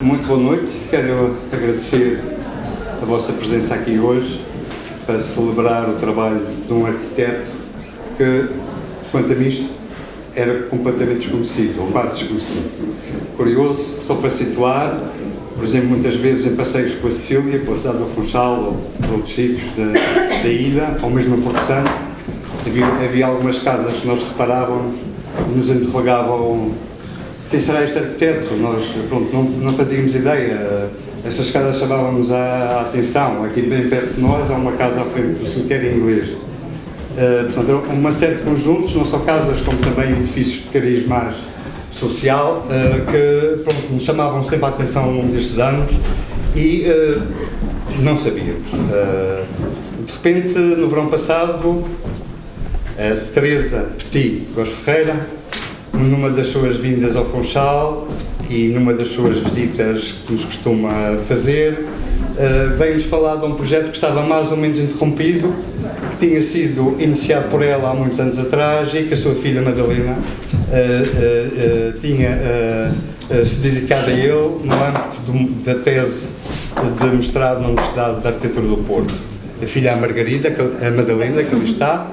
Muito boa noite, quero agradecer a vossa presença aqui hoje para celebrar o trabalho de um arquiteto que, quanto a mim, era completamente desconhecido, ou quase desconhecido. Curioso, só para situar, por exemplo, muitas vezes em passeios com a Cecília, pela cidade do Funchal ou outros sítios da ilha, ou mesmo a Porto Santo, havia algumas casas que nós reparávamos e nos interrogavam: quem será este arquiteto? Nós, pronto, não fazíamos ideia. Essas casas chamavam-nos a atenção. Aqui bem perto de nós há uma casa à frente do cemitério inglês. Portanto, uma série de conjuntos, não só casas como também edifícios de cariz mais social, que, pronto, nos chamavam sempre a atenção ao longo destes anos e não sabíamos. De repente, no verão passado, Teresa Petit Góes Ferreira, numa das suas vindas ao Funchal e numa das suas visitas que nos costuma fazer, veio-nos falar de um projeto que estava mais ou menos interrompido, que tinha sido iniciado por ela há muitos anos atrás e que a sua filha Madalena tinha se dedicado a ele no âmbito da tese de mestrado na Universidade de Arquitetura do Porto. A filha, a Margarida, a Madalena, que ali está,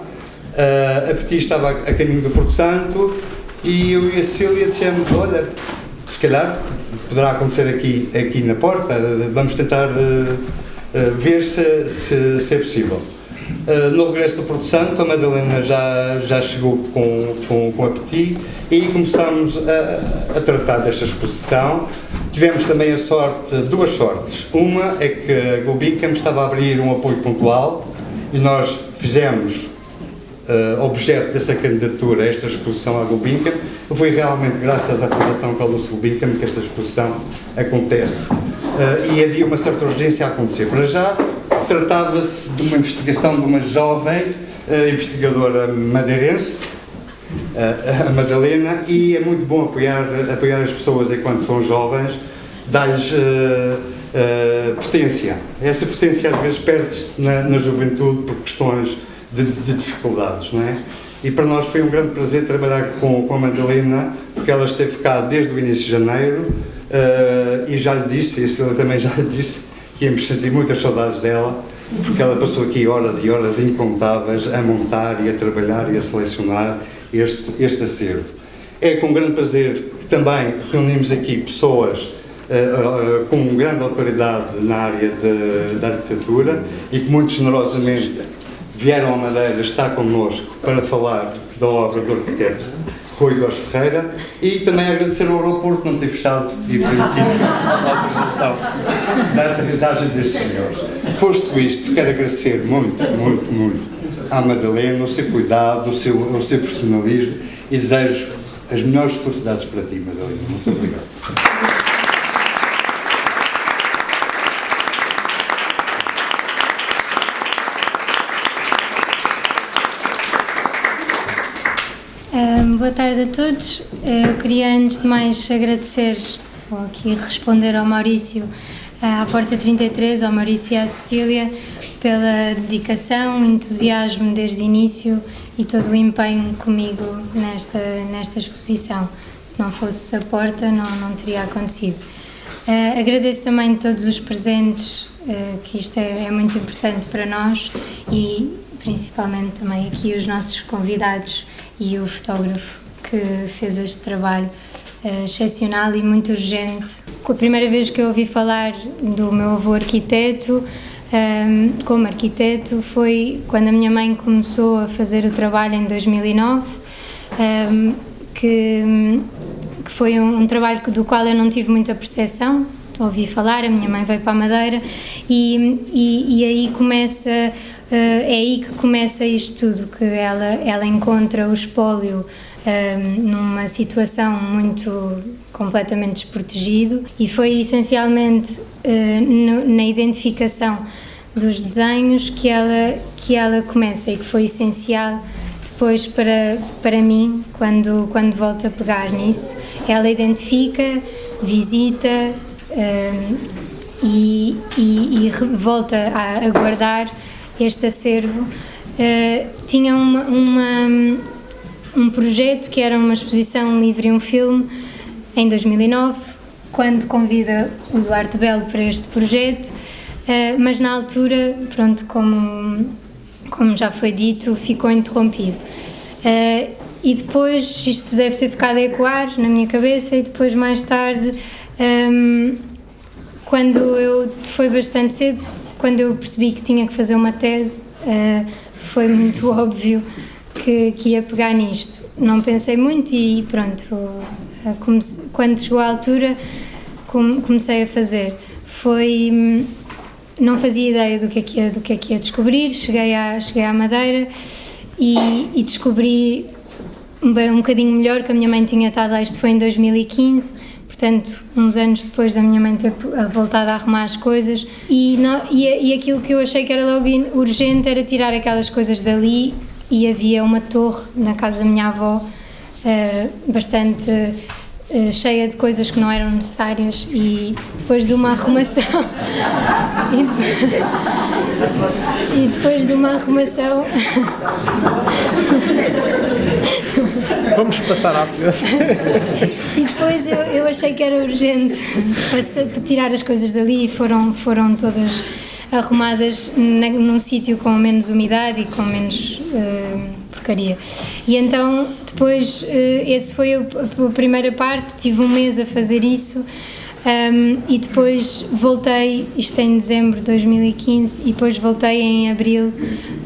a Petit estava a caminho do Porto Santo e eu e a Cecília dissemos: olha, se calhar poderá acontecer aqui na porta, vamos tentar ver se é possível. No regresso do Porto Santo, a Madalena já chegou com a Petit e começámos a tratar desta exposição. Tivemos também duas sortes. Uma é que a Gulbenkian estava a abrir um apoio pontual e nós fizemos objeto dessa candidatura a esta exposição à Gulbenkian. Foi realmente graças à Fundação Carlos Gulbenkian que esta exposição acontece. E havia uma certa urgência a acontecer. Para já, tratava-se de uma investigação de uma jovem investigadora madeirense, a Madalena, e é muito bom apoiar as pessoas enquanto são jovens, dar-lhes potência. Essa potência às vezes perde-se na juventude por questões de dificuldades, não é? E para nós foi um grande prazer trabalhar com a Madalena, porque ela esteve cá desde o início de janeiro, e já lhe disse, e a Cecília também já lhe disse, que íamos sentir muitas saudades dela, porque ela passou aqui horas e horas incontáveis a montar e a trabalhar e a selecionar este acervo. É com grande prazer que também reunimos aqui pessoas com grande autoridade na área da arquitetura e que muito generosamente vieram à Madeira estar connosco para falar da obra do arquiteto Rui Góes Ferreira, e também agradecer ao aeroporto por não ter fechado e permitido a autorização da aterrissagem destes senhores. Posto isto, quero agradecer muito à Madalena o seu cuidado, o seu profissionalismo, e desejo as melhores felicidades para ti, Madalena. Muito obrigado. Boa tarde a todos. Eu queria, antes de mais, agradecer, ou aqui responder ao Maurício, à Porta 33, ao Maurício e à Cecília, pela dedicação, entusiasmo desde o início e todo o empenho comigo nesta exposição. Se não fosse a Porta, não teria acontecido. Agradeço também a todos os presentes, que isto é muito importante para nós, e principalmente também aqui os nossos convidados e o fotógrafo que fez este trabalho excepcional e muito urgente. A primeira vez que eu ouvi falar do meu avô arquiteto, como arquiteto, foi quando a minha mãe começou a fazer o trabalho em 2009, que foi um trabalho do qual eu não tive muita percepção. Ouvi falar, a minha mãe veio para a Madeira e aí começa... é aí que começa isto tudo, que ela encontra o espólio numa situação completamente desprotegido, e foi essencialmente na identificação dos desenhos que ela começa, e que foi essencial depois para mim quando volto a pegar nisso. Ela identifica, visita e volta a guardar este acervo. Tinha um projeto que era uma exposição livre e um filme em 2009, quando convida o Duarte Belo para este projeto, mas na altura, pronto, como já foi dito, ficou interrompido. E depois, isto deve ter ficado a ecoar na minha cabeça, e depois mais tarde, foi bastante cedo, quando eu percebi que tinha que fazer uma tese, foi muito óbvio que ia pegar nisto. Não pensei muito e pronto, quando chegou a altura comecei a fazer. Não fazia ideia do que é que ia descobrir. Cheguei à Madeira e descobri um bocadinho melhor que a minha mãe tinha estado lá. Isto foi em 2015, portanto uns anos depois da minha mãe ter voltado a arrumar as coisas, e aquilo que eu achei que era logo urgente era tirar aquelas coisas dali, e havia uma torre na casa da minha avó bastante cheia de coisas que não eram necessárias, e depois de uma arrumação e depois de uma arrumação vamos passar à frente. E depois eu achei que era urgente tirar as coisas dali, e foram todas arrumadas num sítio com menos umidade e com menos porcaria. E então depois esse foi a primeira parte. Tive um mês a fazer isso, e depois voltei, isto em dezembro de 2015, e depois voltei em abril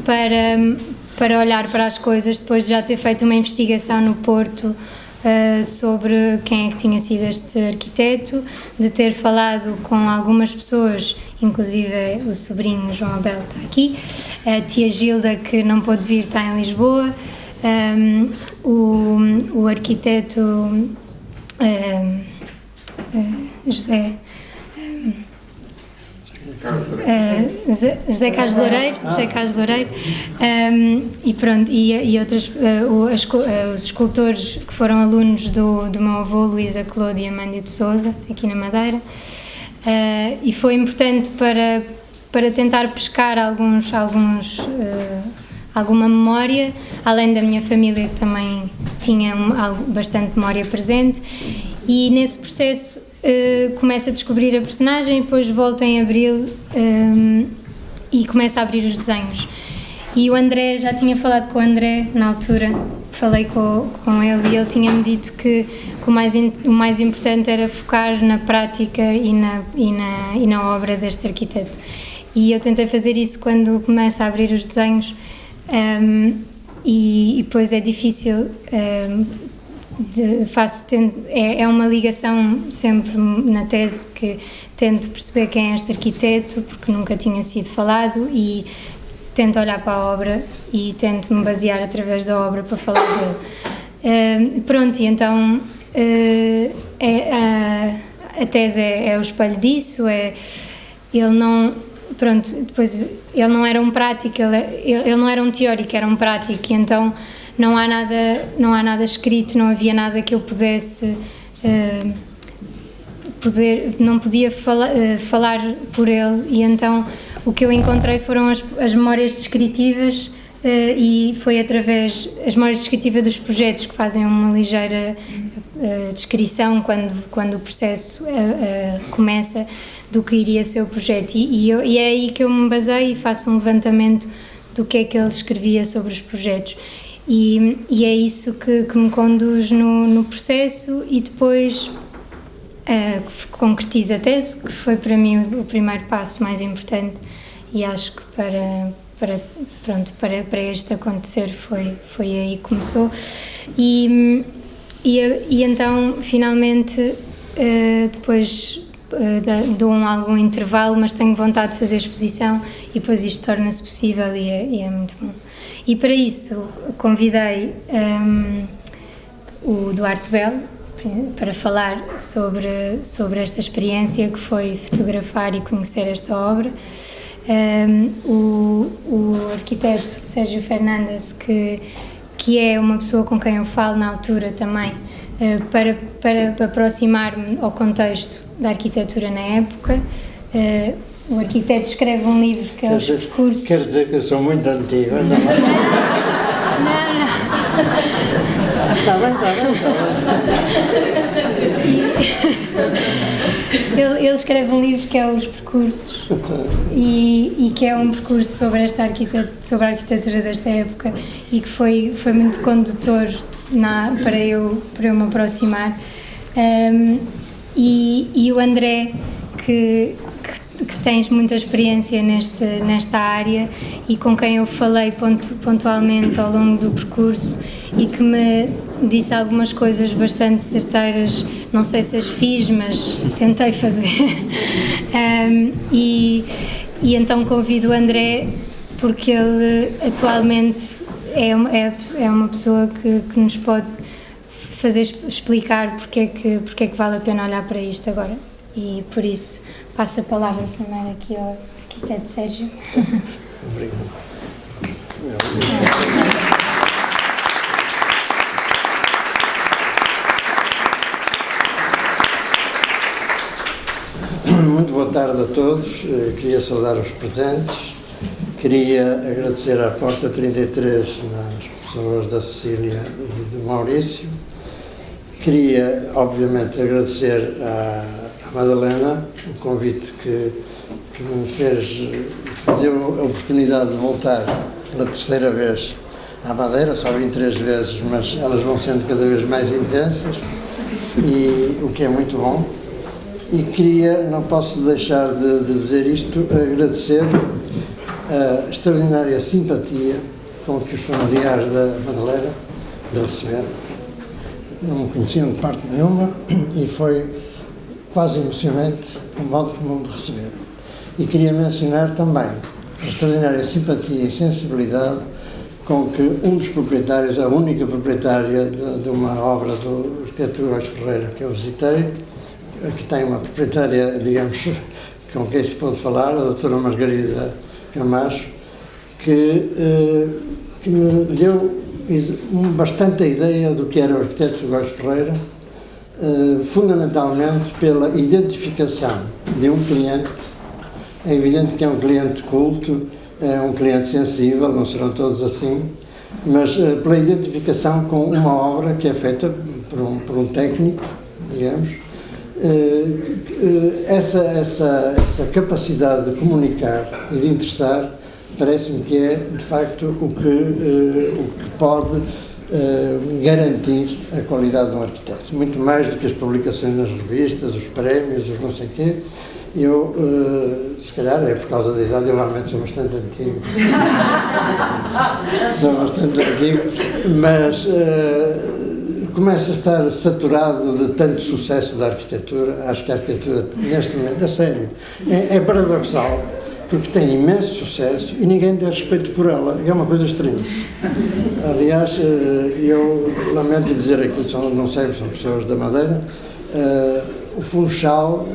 para olhar para as coisas, depois de já ter feito uma investigação no Porto sobre quem é que tinha sido este arquiteto, de ter falado com algumas pessoas, inclusive o sobrinho João Abel está aqui, a tia Gilda, que não pôde vir, está em Lisboa, o arquiteto José Carlos Loureiro, e pronto, e outros, os escultores que foram alunos do meu avô, Luísa Cláudia e Amândio de Sousa, aqui na Madeira, e foi importante para tentar pescar alguma memória, além da minha família, que também tinha bastante memória presente, e nesse processo começo a descobrir a personagem, e depois volto em abril e começo a abrir os desenhos. E o André, já tinha falado com o André na altura, falei com ele, e ele tinha-me dito que o mais importante era focar na prática e na obra deste arquiteto. E eu tentei fazer isso quando começo a abrir os desenhos, e depois é difícil. É uma ligação sempre na tese, que tento perceber quem é este arquiteto, porque nunca tinha sido falado, e tento olhar para a obra e tento me basear através da obra para falar dele. Pronto, e então a tese é o espelho disso. Ele não era um prático, ele não era um teórico, era um prático, e então não há nada escrito, não havia nada que eu pudesse não podia falar por ele, e então o que eu encontrei foram as memórias descritivas, e foi através as memórias descritivas dos projetos, que fazem uma ligeira descrição quando o processo começa, do que iria ser o projeto, e é aí que eu me baseio e faço um levantamento do que é que ele escrevia sobre os projetos. E é isso que me conduz no processo, e depois concretiza a tese, que foi para mim o primeiro passo mais importante, e acho que para este acontecer foi aí que começou. E então finalmente depois dou algum intervalo, mas tenho vontade de fazer a exposição, e depois isto torna-se possível, e é muito bom. E para isso convidei o Duarte Belo para falar sobre esta experiência que foi fotografar e conhecer esta obra. O arquiteto Sérgio Fernandes, que é uma pessoa com quem eu falo na altura também, para aproximar-me ao contexto da arquitetura na época. O arquiteto escreve um livro que é Os Percursos. Quer dizer que eu sou muito antigo, anda lá. Não. Está bem. ele escreve um livro que é Os Percursos e que é um percurso sobre sobre a arquitetura desta época e que foi muito condutor para eu me aproximar. E o André, que tens muita experiência nesta área e com quem eu falei pontualmente ao longo do percurso e que me disse algumas coisas bastante certeiras, não sei se as fiz, mas tentei fazer. E então convido o André porque ele atualmente é uma pessoa que nos pode fazer explicar porque é que vale a pena olhar para isto agora. E por isso passo a palavra primeiro aqui ao arquiteto Sérgio. Obrigado. Muito boa tarde a todos. Queria saudar os presentes. Queria agradecer à Porta 33 nas pessoas da Cecília e do Maurício. Queria, obviamente, agradecer à Madalena o convite que me fez, me deu a oportunidade de voltar pela terceira vez à Madeira. Só vim 3 vezes, mas elas vão sendo cada vez mais intensas, e o que é muito bom. E queria, não posso deixar de dizer isto, agradecer a extraordinária simpatia com que os familiares da Madalena me receberam. Não me conheciam de parte nenhuma e foi quase emocionante o modo como me receberam. E queria mencionar também a extraordinária simpatia e sensibilidade com que um dos proprietários, a única proprietária de uma obra do arquiteto Góis Ferreira que eu visitei, que tem uma proprietária, digamos, com quem se pode falar, a doutora Margarida Camacho, que me deu bastante a ideia do que era o arquiteto Góis Ferreira, fundamentalmente pela identificação de um cliente. É evidente que é um cliente culto, é um cliente sensível, não serão todos assim, mas pela identificação com uma obra que é feita por um técnico, digamos. Essa capacidade de comunicar e de interessar parece-me que é, de facto, o que pode garantir a qualidade de um arquiteto. Muito mais do que as publicações nas revistas, os prémios, os não sei o quê. Eu, se calhar é por causa da idade, eu realmente sou bastante antigo. Sou bastante antigo, mas começo a estar saturado de tanto sucesso da arquitetura. Acho que a arquitetura, neste momento, a sério, é paradoxal, porque tem imenso sucesso e ninguém tem respeito por ela. É uma coisa estranha. Aliás, eu lamento dizer aqui, não sei, são pessoas da Madeira, o Funchal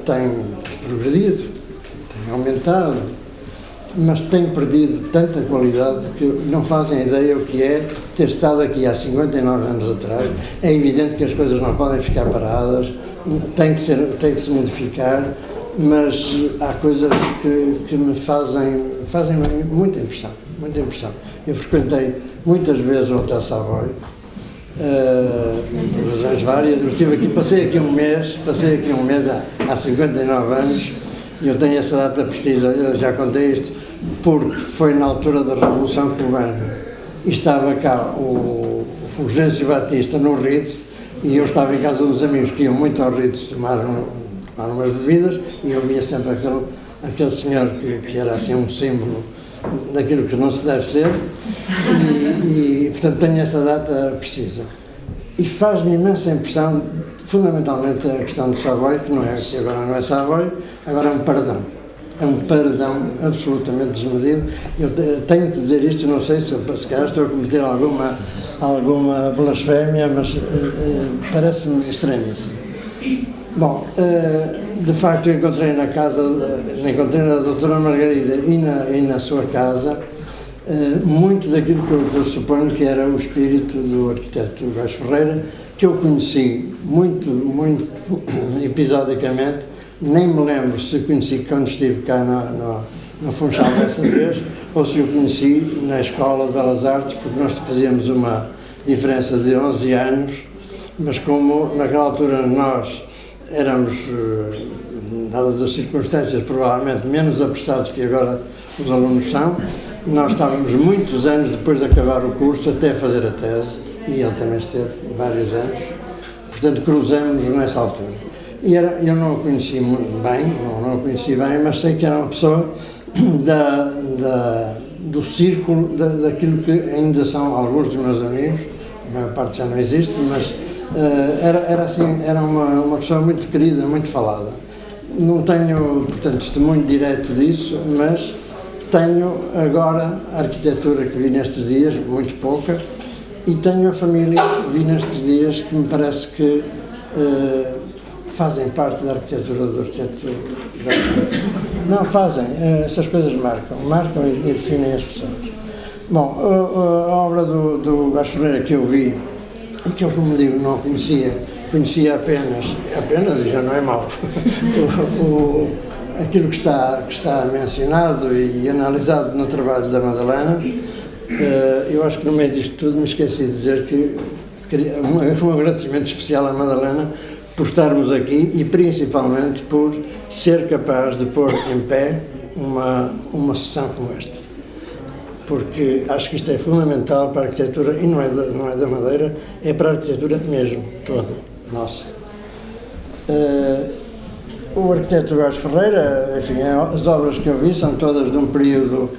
tem progredido, tem aumentado, mas tem perdido tanta qualidade que não fazem ideia o que é ter estado aqui há 59 anos atrás. É evidente que as coisas não podem ficar paradas, tem que se modificar, mas há coisas que me fazem muita impressão, muita impressão. Eu frequentei muitas vezes o Hotel Savoy, por razões várias. Eu estive aqui, passei aqui um mês há 59 anos, e eu tenho essa data precisa, eu já contei isto, porque foi na altura da Revolução Cubana, e estava cá o Fulgêncio Batista no Ritz, e eu estava em casa dos amigos que iam muito ao Ritz tomar umas bebidas, e eu via sempre aquele senhor que era assim um símbolo daquilo que não se deve ser, e portanto tenho essa data precisa. E faz-me imensa impressão, fundamentalmente, a questão do Savoy, que agora não é Savoy, agora é um paredão. É um paredão absolutamente desmedido. Eu tenho que dizer isto, não sei se calhar estou a cometer alguma blasfémia, mas parece-me estranhíssimo. Bom, de facto encontrei na doutora Margarida e na sua casa muito daquilo que eu suponho que era o espírito do arquiteto Góis Ferreira, que eu conheci muito episodicamente. Nem me lembro se conheci quando estive cá na Funchal dessa vez, ou se o conheci na Escola de Belas Artes, porque nós fazíamos uma diferença de 11 anos, mas como naquela altura nós éramos dadas as circunstâncias, provavelmente menos apressados que agora os alunos são, nós estávamos muitos anos depois de acabar o curso até fazer a tese, e ele também esteve vários anos, portanto cruzamos-nos nessa altura. E eu não o conheci muito bem, não o conheci bem, mas sei que era uma pessoa do círculo, daquilo que ainda são alguns dos meus amigos, a maior parte já não existe, mas era uma pessoa muito querida, muito falada. Não tenho, portanto, testemunho direto disso, mas tenho agora a arquitetura que vi nestes dias, muito pouca, e tenho a família que vi nestes dias que me parece que fazem parte da arquitetura do arquiteto. Não fazem, essas coisas marcam e definem as pessoas. Bom, a obra do Góes Ferreira que eu vi, e que eu, como digo, não conhecia apenas, e já não é mau, aquilo que está mencionado e analisado no trabalho da Madalena. Eu acho que no meio disto tudo me esqueci de dizer que queria um agradecimento especial à Madalena por estarmos aqui e principalmente por ser capaz de pôr em pé uma sessão como esta. Porque acho que isto é fundamental para a arquitetura, e não é da Madeira, é para a arquitetura mesmo, toda, nossa. O arquiteto Góes Ferreira, enfim, as obras que eu vi são todas de um período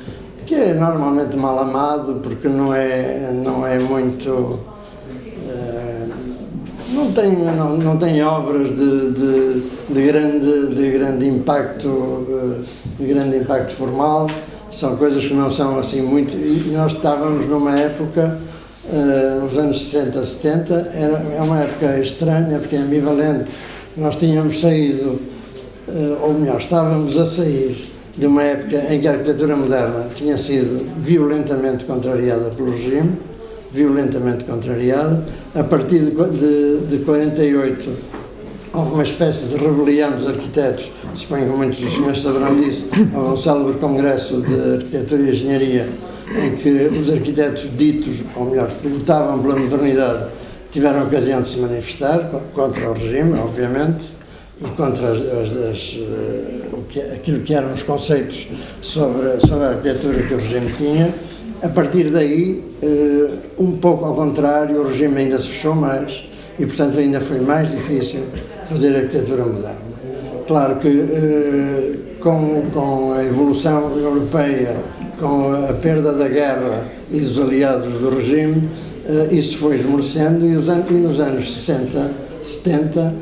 que é normalmente mal amado, porque não é muito... Não tem obras de grande impacto formal, são coisas que não são assim muito, e nós estávamos numa época, nos anos 60, 70, é uma época estranha, porque é ambivalente. Nós tínhamos saído, ou melhor, estávamos a sair de uma época em que a arquitetura moderna tinha sido violentamente contrariada pelo regime, a partir de 48 houve uma espécie de rebelião dos arquitetos, suponho que muitos dos senhores saberão disso, houve um célebre congresso de arquitetura e engenharia em que os arquitetos ditos, ou melhor, que lutavam pela modernidade, tiveram a ocasião de se manifestar contra o regime, obviamente, e contra aquilo que eram os conceitos sobre a arquitetura que o regime tinha. A partir daí, um pouco ao contrário, o regime ainda se fechou mais e, portanto, ainda foi mais difícil fazer arquitetura moderna. Claro que com a evolução europeia, com a perda da guerra e dos aliados do regime, isso foi esmorecendo e nos anos 60, 70,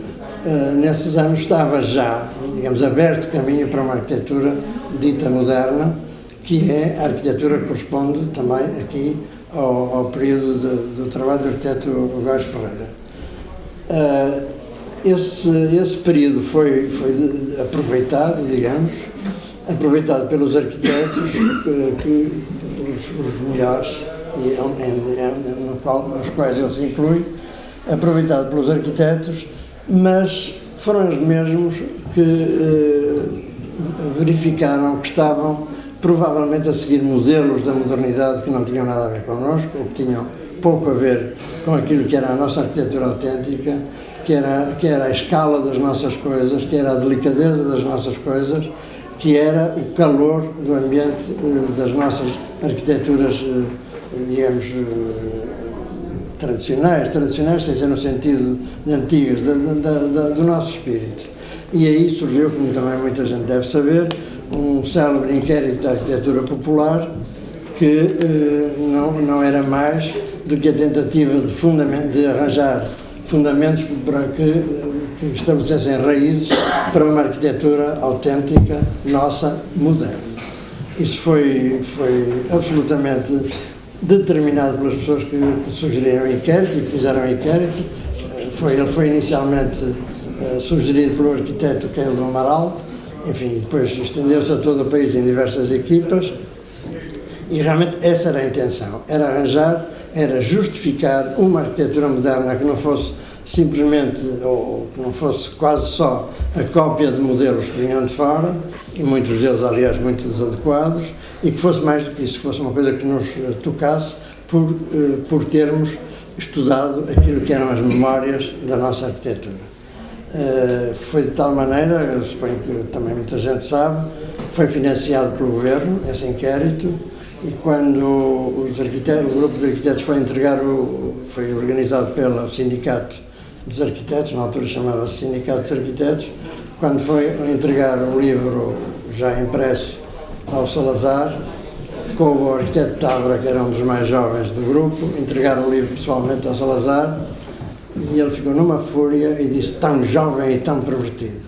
nesses anos estava já, digamos, aberto caminho para uma arquitetura dita moderna, que é a arquitetura que corresponde também aqui ao período do trabalho do arquiteto Góes Ferreira. Esse período foi aproveitado, digamos, pelos arquitetos, os melhores, nos quais ele se inclui, aproveitado pelos arquitetos, mas foram os mesmos que verificaram que estavam provavelmente a seguir modelos da modernidade que não tinham nada a ver connosco, ou que tinham pouco a ver com aquilo que era a nossa arquitetura autêntica, que era a escala das nossas coisas, que era a delicadeza das nossas coisas, que era o calor do ambiente das nossas arquiteturas, digamos, tradicionais, sem ser no sentido de antigas, do nosso espírito. E aí surgiu, como também muita gente deve saber, um célebre inquérito da arquitetura popular que não era mais do que a tentativa de arranjar fundamentos para que estabelecessem raízes para uma arquitetura autêntica, nossa, moderna. Isso foi absolutamente determinado pelas pessoas que sugeriram o inquérito e que fizeram o inquérito. Ele foi inicialmente sugerido pelo arquiteto Keil do Amaral, enfim, e depois estendeu-se a todo o país em diversas equipas, e realmente essa era a intenção, era justificar uma arquitetura moderna que não fosse simplesmente, ou que não fosse quase só a cópia de modelos que vinham de fora, e muitos deles, aliás, muito desadequados, e que fosse mais do que isso, que fosse uma coisa que nos tocasse por termos estudado aquilo que eram as memórias da nossa arquitetura. Foi de tal maneira, eu suponho que também muita gente sabe, foi financiado pelo Governo, esse inquérito, e quando o grupo de arquitetos foi organizado pelo Sindicato dos Arquitetos, na altura chamava-se Sindicato dos Arquitetos, quando foi entregar o livro já impresso ao Salazar, com o arquiteto Távora, que era um dos mais jovens do grupo, entregaram o livro pessoalmente ao Salazar, e ele ficou numa fúria e disse: tão jovem e tão pervertido.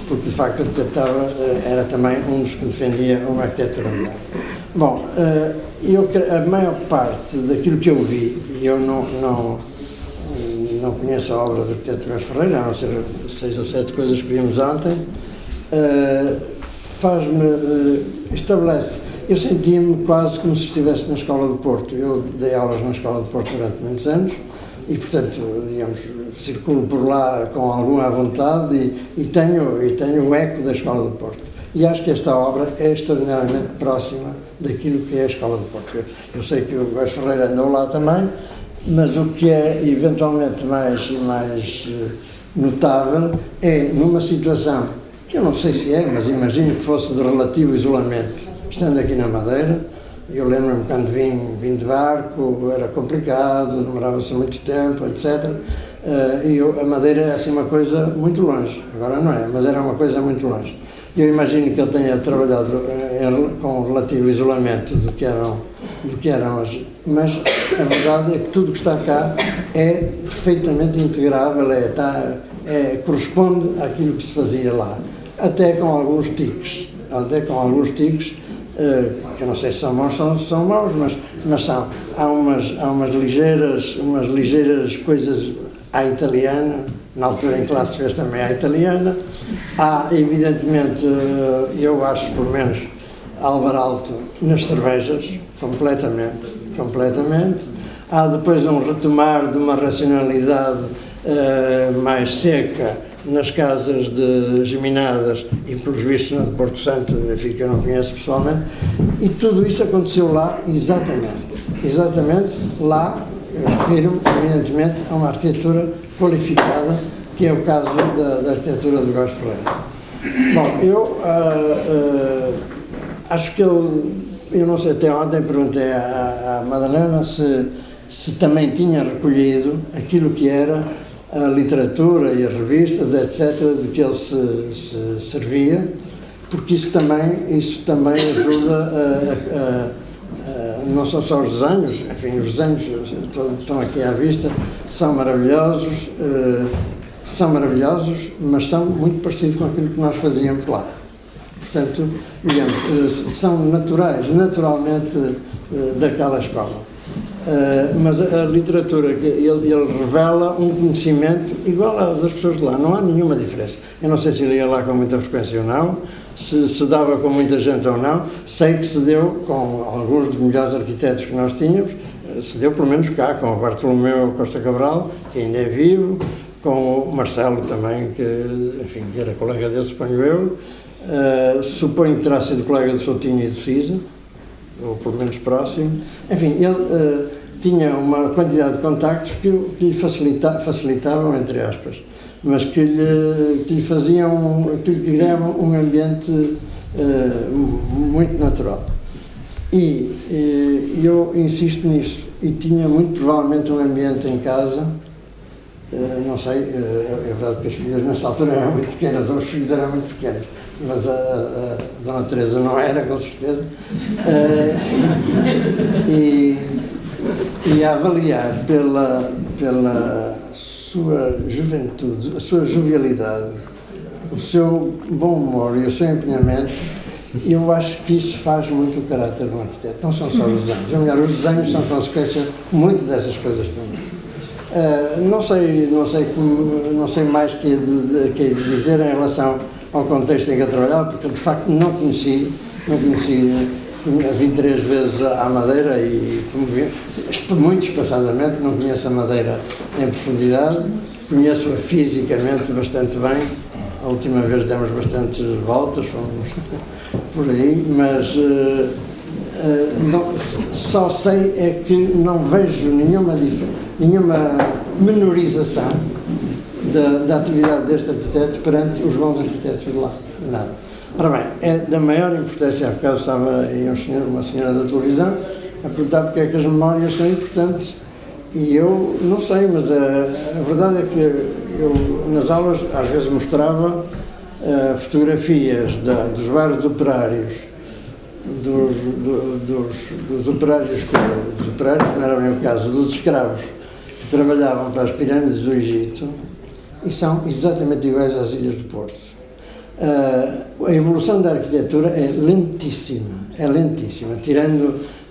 Porque de facto o arquiteto Távora era também um dos que defendia uma arquitetura moderna. Bom, a maior parte daquilo que eu vi, e eu não conheço a obra do arquiteto Góes Ferreira, a não ser 6 ou 7 coisas que vimos ontem, estabelece. Eu senti-me quase como se estivesse na Escola do Porto. Eu dei aulas na Escola do Porto durante muitos anos e, portanto, digamos, circulo por lá com alguma vontade e tenho o eco da Escola do Porto. E acho que esta obra é extraordinariamente próxima daquilo que é a Escola do Porto. Eu sei que o Góes Ferreira andou lá também, mas o que é eventualmente mais notável é numa situação que eu não sei se é, mas imagino que fosse de relativo isolamento, estando aqui na Madeira. Eu lembro-me quando vim de barco, era complicado, demorava-se muito tempo, etc. A Madeira é assim uma coisa muito longe, agora não é, mas era uma coisa muito longe. Eu imagino que ele tenha trabalhado com relativo isolamento do que eram as... Mas a verdade é que tudo que está cá é perfeitamente integrável, corresponde àquilo que se fazia lá, até com alguns tiques, que eu não sei se são bons ou são maus, mas são. Há umas ligeiras coisas à italiana, na altura em que lá se fez também à italiana. Há, evidentemente, eu acho, pelo menos, Álvaro Alto nas cervejas, completamente. Há depois um retomar de uma racionalidade mais seca nas casas de geminadas e, pelos vistos, na de Porto Santo, enfim, que eu não conheço pessoalmente, e tudo isso aconteceu lá exatamente lá, eu refiro-me, evidentemente, a uma arquitetura qualificada, que é o caso da arquitetura do Góes Ferreira. Bom, eu acho que eu não sei, até ontem perguntei à Madalena se também tinha recolhido aquilo que era a literatura e as revistas, etc., de que ele se servia, porque isso também ajuda não são só os desenhos, enfim, os desenhos estão aqui à vista, são maravilhosos, mas são muito parecidos com aquilo que nós fazíamos lá. Portanto, digamos, são naturalmente daquela escola. Mas a literatura, ele revela um conhecimento igual ao das pessoas de lá, não há nenhuma diferença. Eu não sei se ele ia lá com muita frequência ou não, se dava com muita gente ou não, sei que se deu com alguns dos melhores arquitetos que nós tínhamos, se deu pelo menos cá, com o Bartolomeu Costa Cabral, que ainda é vivo, com o Marcelo também, que, enfim, que era colega dele, suponho eu, suponho que terá sido colega do Soutinho e do Cisa, ou pelo menos próximo. Enfim, ele tinha uma quantidade de contactos que lhe facilitavam, entre aspas, mas que lhe criavam um ambiente muito natural. E eu insisto nisso, e tinha muito provavelmente um ambiente em casa, não sei, é verdade que as filhas nessa altura eram muito pequenas, ou os filhos eram muito pequenos, mas a Dona Teresa não era, com certeza, e a avaliar pela sua juventude, a sua jovialidade, o seu bom humor e o seu empenhamento, eu acho que isso faz muito o caráter de um arquiteto, não são só os desenhos, ou melhor, os desenhos são consequência muito dessas coisas também. Não sei mais que dizer em relação ao contexto em que eu trabalhava, porque de facto não conheci 23 vezes à Madeira e muito espaçadamente, não conheço a Madeira em profundidade, conheço-a fisicamente bastante bem, a última vez demos bastantes voltas, fomos por aí, mas só sei é que não vejo nenhuma menorização da atividade deste arquiteto perante os bons arquitetos de lá. Nada. Ora bem, é da maior importância. Há bocado estava aí uma senhora da televisão a perguntar porque é que as memórias são importantes. E eu não sei, mas a verdade é que eu nas aulas às vezes mostrava fotografias dos vários operários, dos operários, não era bem o caso, dos escravos que trabalhavam para as pirâmides do Egito e são exatamente iguais às Ilhas do Porto. A evolução da arquitetura é lentíssima,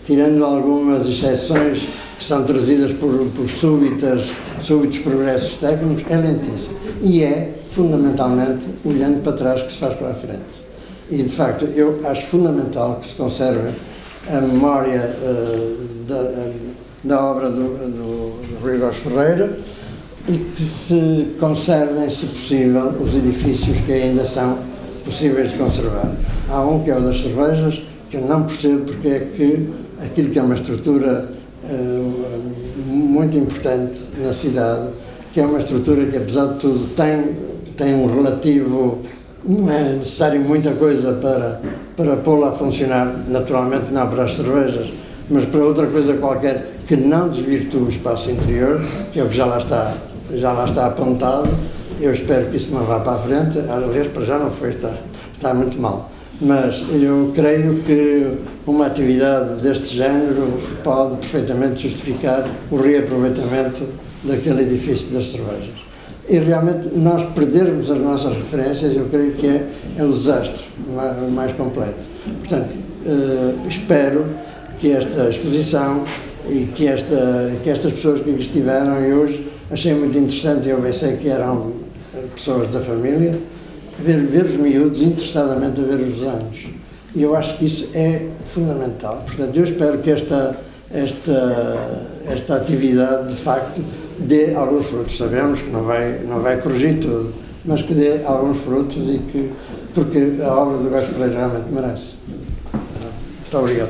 tirando algumas exceções que são trazidas por súbitos progressos técnicos, é lentíssima. E é, fundamentalmente, olhando para trás que se faz para a frente. E, de facto, eu acho fundamental que se conserve a memória da obra do Rui Góes Ferreira e que se conservem, se possível, os edifícios que ainda são possíveis de conservar. Há um que é o das cervejas, que eu não percebo porque é que aquilo que é uma estrutura muito importante na cidade, que é uma estrutura que, apesar de tudo, tem um relativo, não é necessário muita coisa para pô-la a funcionar, naturalmente não para as cervejas, mas para outra coisa qualquer que não desvirtue o espaço interior, que é o que já lá está apontado. Eu espero que isso não vá para a frente, aliás, para já não foi, está muito mal. Mas eu creio que uma atividade deste género pode perfeitamente justificar o reaproveitamento daquele edifício das cervejas. E realmente nós perdermos as nossas referências, eu creio que é um desastre mais completo. Portanto, espero que esta exposição e que estas pessoas que aqui estiveram e hoje achei muito interessante, eu pensei que eram pessoas da família, ver os miúdos interessadamente a ver os desenhos. E eu acho que isso é fundamental. Portanto, eu espero que esta atividade, de facto, dê alguns frutos. Sabemos que não vai corrigir tudo, mas que dê alguns frutos porque a obra do Góes Ferreira realmente merece. Muito obrigado.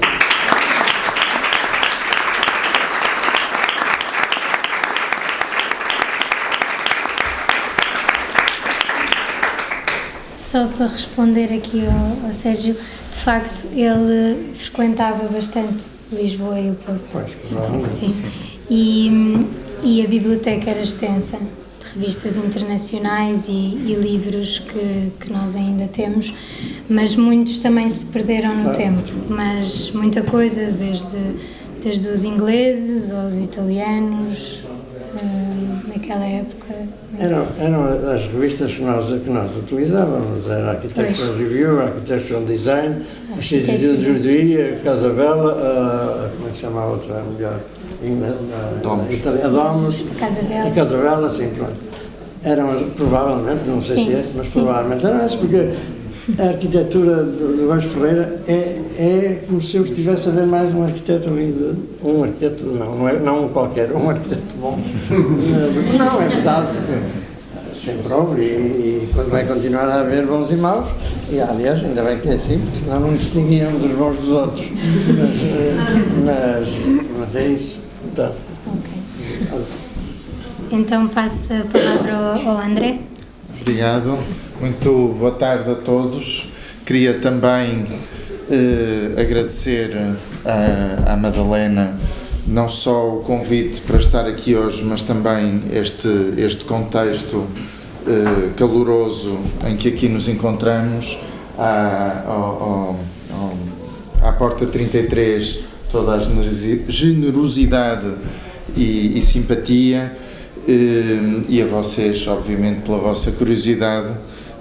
Só para responder aqui ao Sérgio, de facto ele frequentava bastante Lisboa e o Porto. Pois, provavelmente. Sim. E a biblioteca era extensa, de revistas internacionais e livros que nós ainda temos, mas muitos também se perderam no tempo. Mas muita coisa, desde os ingleses aos italianos, naquela época. Eram as revistas que nós utilizávamos, era Architectural Review, Architectural Design, a Cidade de Judia, Casa Bela, como é que se chama a outra melhor? A Domus. A Casa Bela, sim, pronto. Eram, provavelmente, não sei se é, mas provavelmente eram essas, porque a arquitetura do Góes Ferreira é como se eu estivesse a ver mais um arquiteto ali, não um qualquer, um arquiteto bom. Não, é verdade, porque sempre houve e quando vai continuar a haver bons e maus, e aliás, ainda bem que é assim, porque senão não distinguíamos os bons dos outros. Mas é isso. Então. Okay. Então passo a palavra ao André. Obrigado, muito boa tarde a todos. Queria também agradecer à Madalena não só o convite para estar aqui hoje, mas também este contexto caloroso em que aqui nos encontramos, à Porta 33, toda a generosidade e simpatia, e a vocês, obviamente, pela vossa curiosidade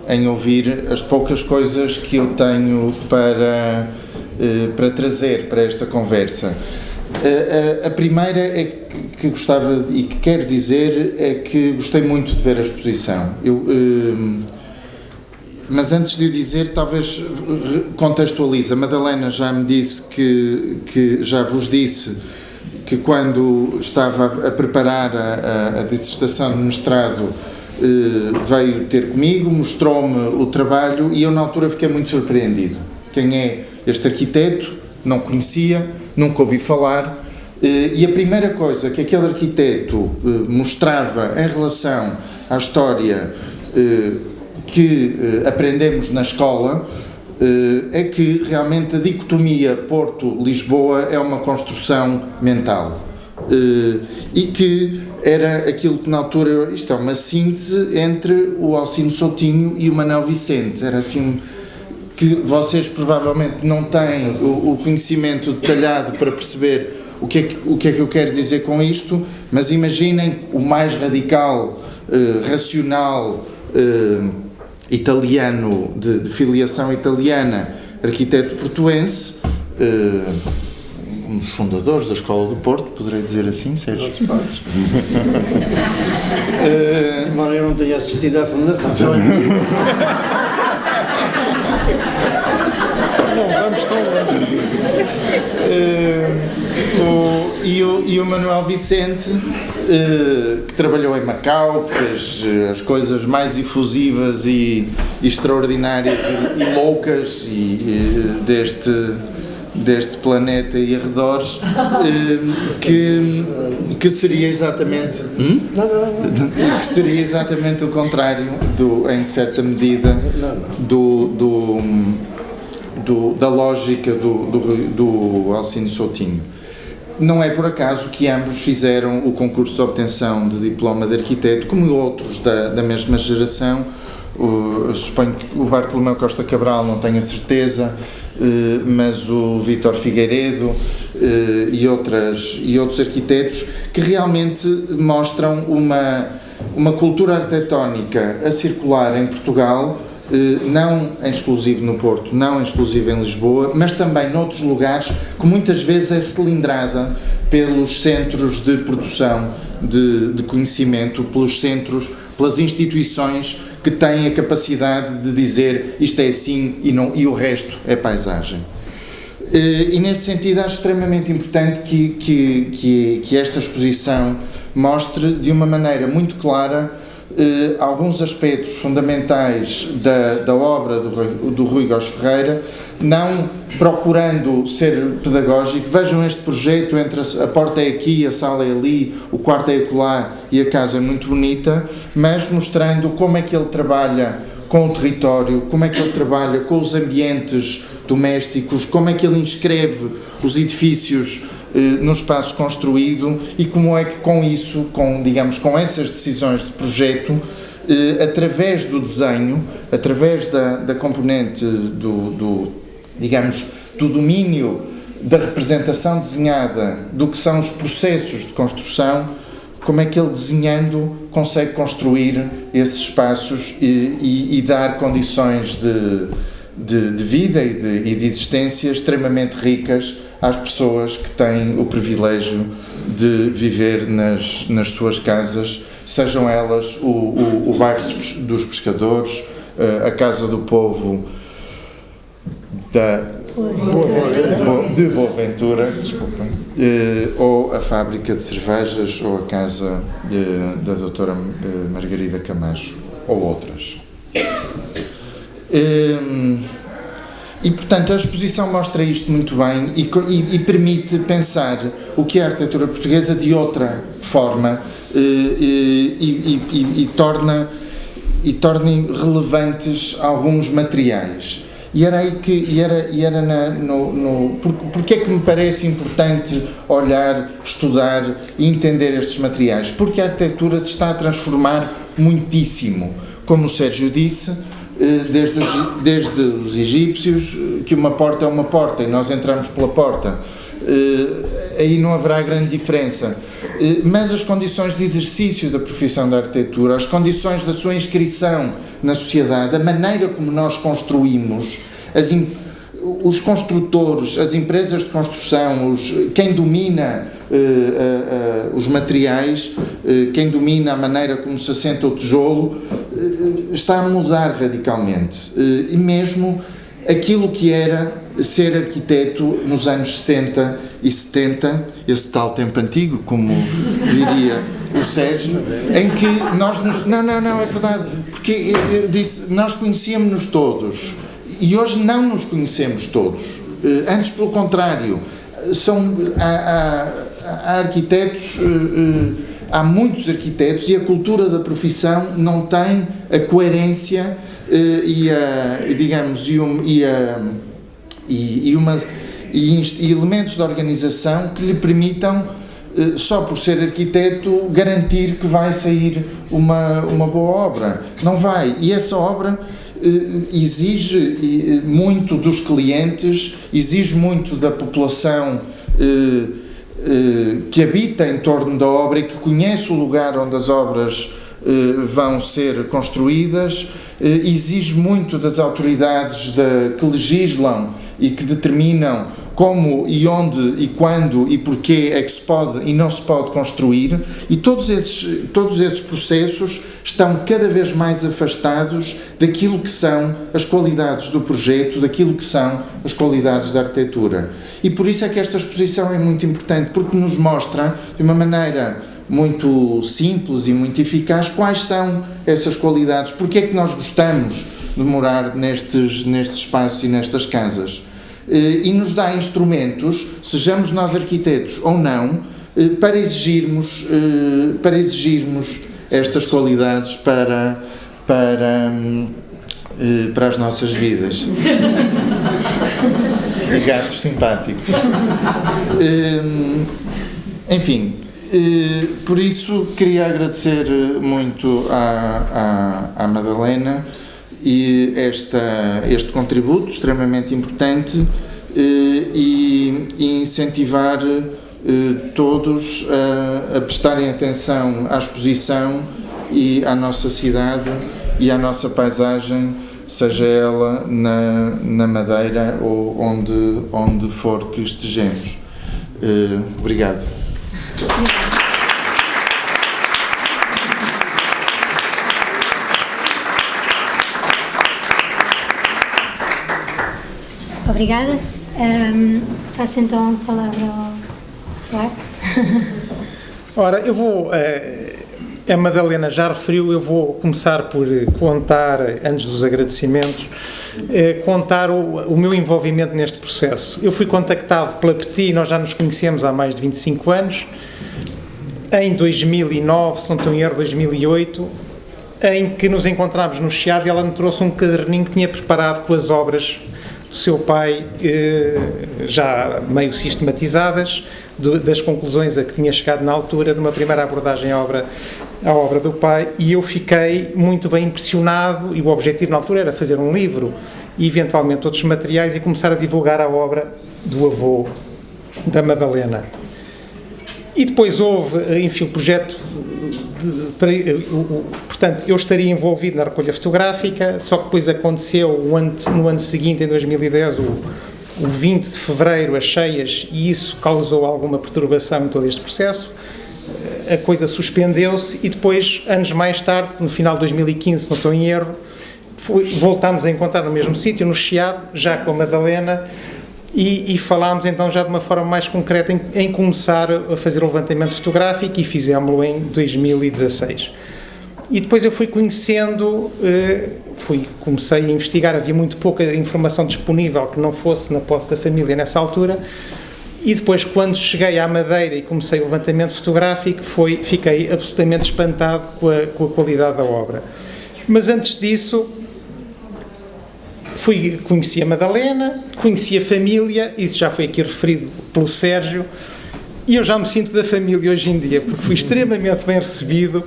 em ouvir as poucas coisas que eu tenho para trazer para esta conversa. A primeira é que gostava e que quero dizer é que gostei muito de ver a exposição. Mas antes de o dizer, talvez contextualize. A Madalena já me disse que já vos disse que quando estava a preparar a dissertação de mestrado veio ter comigo, mostrou-me o trabalho e eu na altura fiquei muito surpreendido. Quem é este arquiteto? Não conhecia, nunca ouvi falar, e a primeira coisa que aquele arquiteto mostrava em relação à história que aprendemos na escola, é que realmente a dicotomia Porto-Lisboa é uma construção mental. E que era aquilo que na altura, isto é uma síntese entre o Alcino Soutinho e o Manuel Vicente, era assim que vocês provavelmente não têm o conhecimento detalhado para perceber o que é que eu quero dizer com isto, mas imaginem o mais radical, racional, italiano, de filiação italiana, arquiteto portuense, um dos fundadores da Escola do Porto, poderei dizer assim, Sérgio? Podes. Embora eu não tenha assistido à fundação. Não vamos tão longe. E o Manuel Vicente, que trabalhou em Macau, que fez as coisas mais efusivas e extraordinárias e loucas deste planeta e arredores, que seria exatamente que seria exatamente o contrário em certa medida da lógica do Alcino Soutinho. Não é por acaso que ambos fizeram o concurso de obtenção de diploma de arquiteto, como outros da mesma geração. Eu suponho que o Bartolomeu Costa Cabral, não tenho a certeza, mas o Vítor Figueiredo e outros arquitetos que realmente mostram uma cultura arquitetónica a circular em Portugal, não em exclusivo no Porto, não em exclusivo em Lisboa, mas também noutros lugares, que muitas vezes é cilindrada pelos centros de produção de conhecimento, pelas instituições que têm a capacidade de dizer isto é assim e o resto é paisagem. E nesse sentido acho extremamente importante que esta exposição mostre de uma maneira muito clara alguns aspectos fundamentais da obra do Rui Góes Ferreira, não procurando ser pedagógico. Vejam este projeto, entre a porta é aqui, a sala é ali, o quarto é acolá e a casa é muito bonita, mas mostrando como é que ele trabalha com o território, como é que ele trabalha com os ambientes domésticos, como é que ele inscreve os edifícios no espaço construído e como é que com isso, com essas decisões de projeto, através do desenho, através da componente do domínio da representação desenhada do que são os processos de construção, como é que ele desenhando consegue construir esses espaços e dar condições de vida e de existência extremamente ricas às pessoas que têm o privilégio de viver nas suas casas, sejam elas o bairro dos Pescadores, a Casa do Povo de Boa Ventura, desculpem, ou a fábrica de cervejas, ou a casa da doutora Margarida Camacho, ou outras. E, portanto, a exposição mostra isto muito bem e permite pensar o que é a arquitetura portuguesa de outra forma e torna relevantes alguns materiais. E era aí porque é que me parece importante olhar, estudar e entender estes materiais? Porque a arquitetura se está a transformar muitíssimo. Como o Sérgio disse, desde os egípcios, que uma porta é uma porta e nós entramos pela porta, aí não haverá grande diferença, mas as condições de exercício da profissão da arquitetura, as condições da sua inscrição na sociedade, a maneira como nós construímos, os construtores, as empresas de construção, quem domina os materiais, quem domina a maneira como se assenta o tijolo, está a mudar radicalmente. E mesmo aquilo que era ser arquiteto nos anos 60 e 70, esse tal tempo antigo, como diria o Sérgio, em que não, é verdade, porque eu disse, nós conhecíamos-nos todos, e hoje não nos conhecemos todos, antes pelo contrário, há arquitetos há muitos arquitetos e a cultura da profissão não tem a coerência e elementos de organização que lhe permitam, só por ser arquiteto, garantir que vai sair uma boa obra. Não vai. E essa obra exige muito dos clientes, exige muito da população que habita em torno da obra e que conhece o lugar onde as obras vão ser construídas, exige muito das autoridades que legislam e que determinam como e onde e quando e porquê é que se pode e não se pode construir, e todos esses processos estão cada vez mais afastados daquilo que são as qualidades do projeto, daquilo que são as qualidades da arquitetura. E por isso é que esta exposição é muito importante, porque nos mostra de uma maneira muito simples e muito eficaz quais são essas qualidades, porque é que nós gostamos de morar nestes espaços e nestas casas. E nos dá instrumentos, sejamos nós arquitetos ou não, para exigirmos estas qualidades para as nossas vidas. E gatos simpáticos. Enfim, por isso queria agradecer muito à Madalena e este contributo extremamente importante e incentivar todos a prestarem atenção à exposição e à nossa cidade e à nossa paisagem, seja ela na Madeira ou onde for que estejamos. Obrigado. Obrigada. Passo então a palavra ao Duarte. Ora, eu vou... a Madalena já referiu, eu vou começar por contar, antes dos agradecimentos, contar o meu envolvimento neste processo. Eu fui contactado pela Petit, nós já nos conhecemos há mais de 25 anos, em 2009, se não estou em erro, 2008, em que nos encontramos no Chiado e ela me trouxe um caderninho que tinha preparado com as obras do seu pai, já meio sistematizadas, das conclusões a que tinha chegado na altura de uma primeira abordagem à obra do pai, e eu fiquei muito bem impressionado, e o objetivo na altura era fazer um livro e eventualmente outros materiais e começar a divulgar a obra do avô da Madalena. E depois houve, enfim, o projeto, portanto, eu estaria envolvido na recolha fotográfica, só que depois aconteceu no ano seguinte, em 2010, o 20 de fevereiro, as cheias, e isso causou alguma perturbação em todo este processo. A coisa suspendeu-se e depois, anos mais tarde, no final de 2015, se não estou em erro, voltámos a encontrar no mesmo sítio, no Chiado, já com a Madalena, e falámos então já de uma forma mais concreta em começar a fazer o levantamento fotográfico, e fizemos-lo em 2016. E depois eu fui conhecendo, comecei a investigar, havia muito pouca informação disponível que não fosse na posse da família nessa altura, e depois quando cheguei à Madeira e comecei o levantamento fotográfico, fiquei absolutamente espantado com a qualidade da obra. Mas antes disso, conheci a Madalena, conheci a família, isso já foi aqui referido pelo Sérgio, e eu já me sinto da família hoje em dia, porque fui extremamente bem recebido,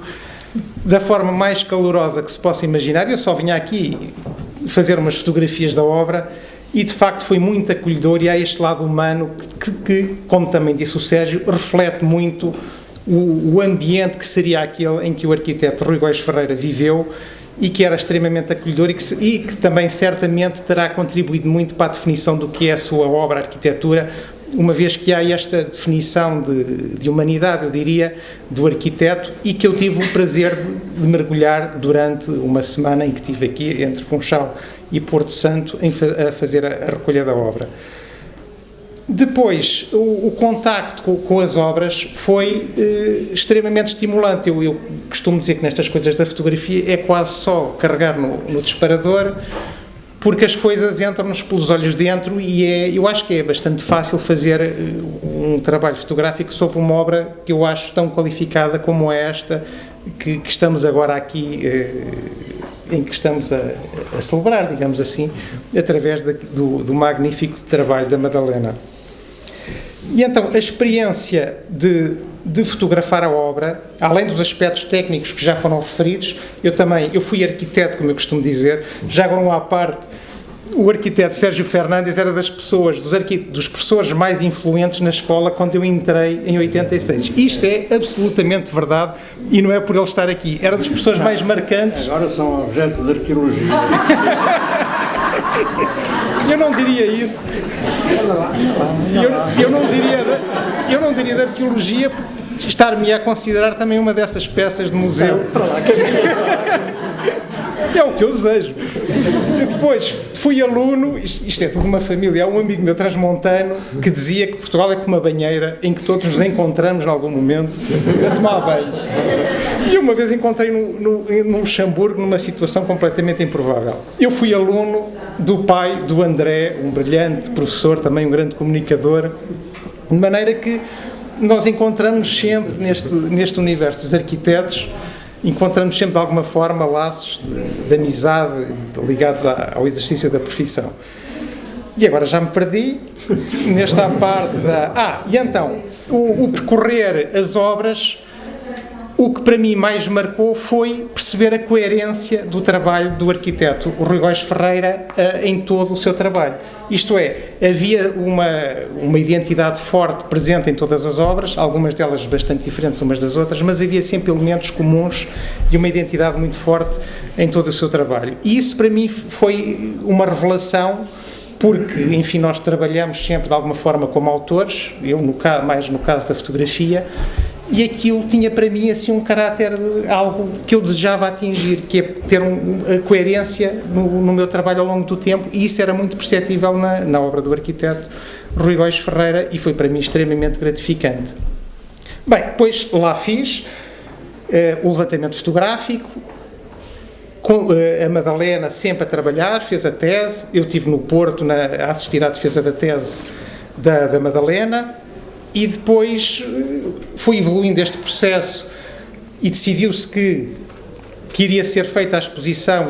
da forma mais calorosa que se possa imaginar. Eu só vinha aqui fazer umas fotografias da obra e de facto foi muito acolhedor, e há este lado humano que, como também disse o Sérgio, reflete muito o ambiente que seria aquele em que o arquiteto Rui Góes Ferreira viveu, e que era extremamente acolhedor e que também certamente terá contribuído muito para a definição do que é a sua obra, a arquitetura, uma vez que há esta definição de humanidade, eu diria, do arquiteto, e que eu tive o prazer de mergulhar durante uma semana em que estive aqui entre Funchal e Porto Santo a fazer a recolha da obra. Depois, o contacto com as obras foi extremamente estimulante. Eu costumo dizer que nestas coisas da fotografia é quase só carregar no disparador porque as coisas entram-nos pelos olhos dentro e eu acho que é bastante fácil fazer um trabalho fotográfico sobre uma obra que eu acho tão qualificada como esta que estamos agora aqui, em que estamos a celebrar, digamos assim, através do magnífico trabalho da Madalena. E então, a experiência de fotografar a obra, além dos aspectos técnicos que já foram referidos, eu fui arquiteto, como eu costumo dizer, já agora à parte, o arquiteto Sérgio Fernandes era das pessoas, dos professores mais influentes na escola quando eu entrei em 86. Isto é absolutamente verdade e não é por ele estar aqui, era das pessoas mais marcantes. Agora são objeto de arqueologia. Eu não diria isso. Eu não diria de arqueologia, porque estar-me a considerar também uma dessas peças de museu. É o que eu desejo. Eu depois fui aluno, isto é tudo uma família, há um amigo meu transmontano que dizia que Portugal é como uma banheira em que todos nos encontramos em algum momento a tomar banho. E uma vez encontrei no Luxemburgo numa situação completamente improvável. Eu fui aluno do pai do André, um brilhante professor, também um grande comunicador, de maneira que nós encontramos sempre neste universo dos arquitetos, encontramos sempre de alguma forma laços de amizade ligados ao exercício da profissão. E agora já me perdi nesta parte e então, o percorrer as obras, o que para mim mais marcou foi perceber a coerência do trabalho do arquiteto, o Rui Góes Ferreira, em todo o seu trabalho. Isto é, havia uma identidade forte presente em todas as obras, algumas delas bastante diferentes umas das outras, mas havia sempre elementos comuns e uma identidade muito forte em todo o seu trabalho. E isso para mim foi uma revelação, porque, enfim, nós trabalhamos sempre de alguma forma como autores, eu mais no caso da fotografia, e aquilo tinha para mim assim um caráter de algo que eu desejava atingir, que é ter a coerência no meu trabalho ao longo do tempo, e isso era muito perceptível na obra do arquiteto Rui Góes Ferreira e foi para mim extremamente gratificante. Bem, depois lá fiz o levantamento fotográfico, com a Madalena sempre a trabalhar, fez a tese, eu estive no Porto a assistir à defesa da tese da Madalena. E depois foi evoluindo este processo e decidiu-se que iria ser feita a exposição,